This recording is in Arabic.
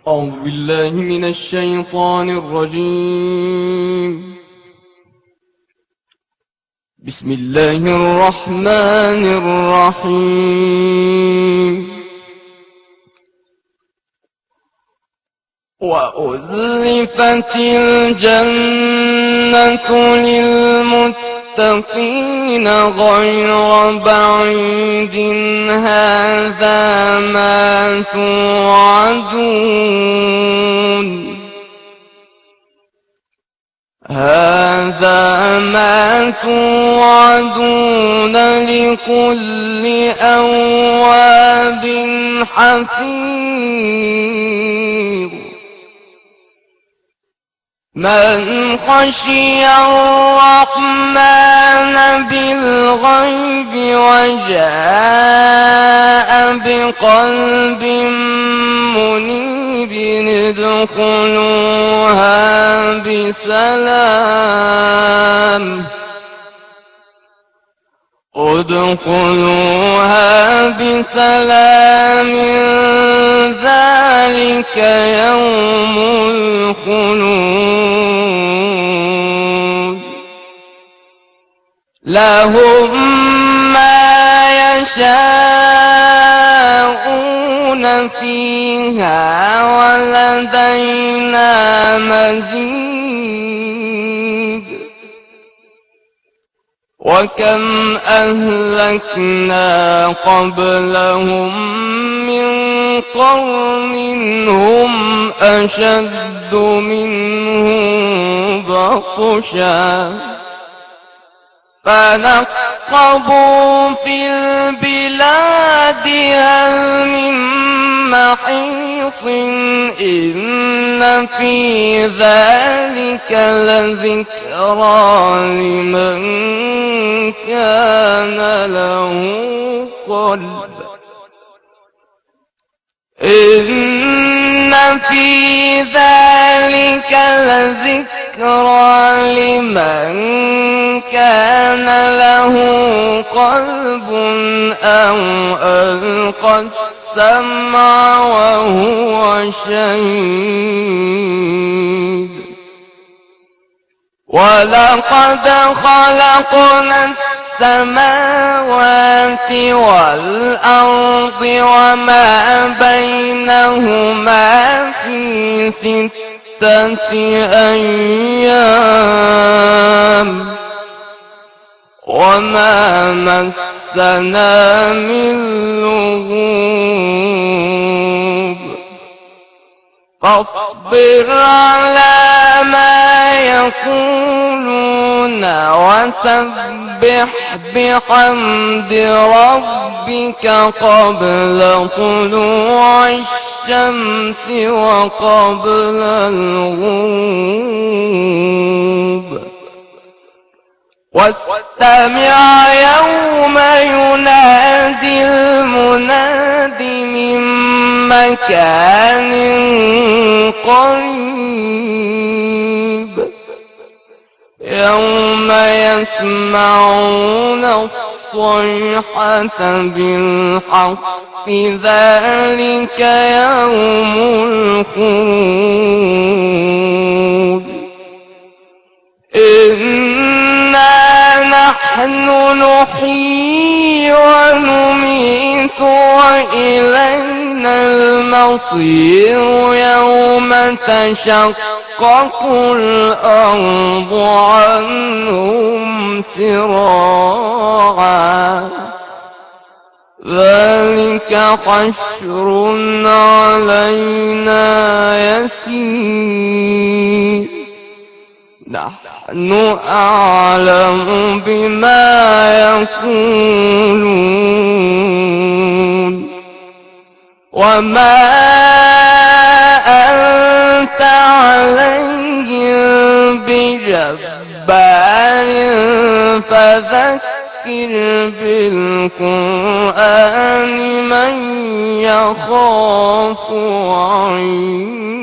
أعوذ بالله من الشيطان الرجيم. بسم الله الرحمن الرحيم. وأزلفت الجنة للمتقين غير بعيد هذا ما توعدون لكل أواب حفيظ من خشي الرحمن بالغيب وجاء بقلب منيب ادخلوها بسلام ذلك يوم الخلود لهم ما يشاءون فيها ولدينا مزيد وكم أهلكنا قبلهم من قرن هم أشد منهم بطشا فنقبوا في البلاد هل من محيص إن في ذلك لذكرى لمن كان له قلب إن في ذلك لذكرى لمن كان له قلب أو ألقى السمع وهو شهيد ولقد خلقنا السماوات والأرض وما بينهما في 6 أيام وما مسنا من لغوب فاصبر على ما يقولون وسبح بحمد ربك قبل طلوع الشمس وقبل الغروب واستمع يوم ينادي المناد من مكان قريب يوم يسمعون الصيحة بالحق ذلك يوم الخلود نحن نحيي ونميت وإلينا المصير يوم تشقق الأرض عنهم سراعا ذلك حشر علينا يسير نحن أعلم بما يقولون وما أنت عليهم بجبار فذكر بالقرآن من يخاف وعيد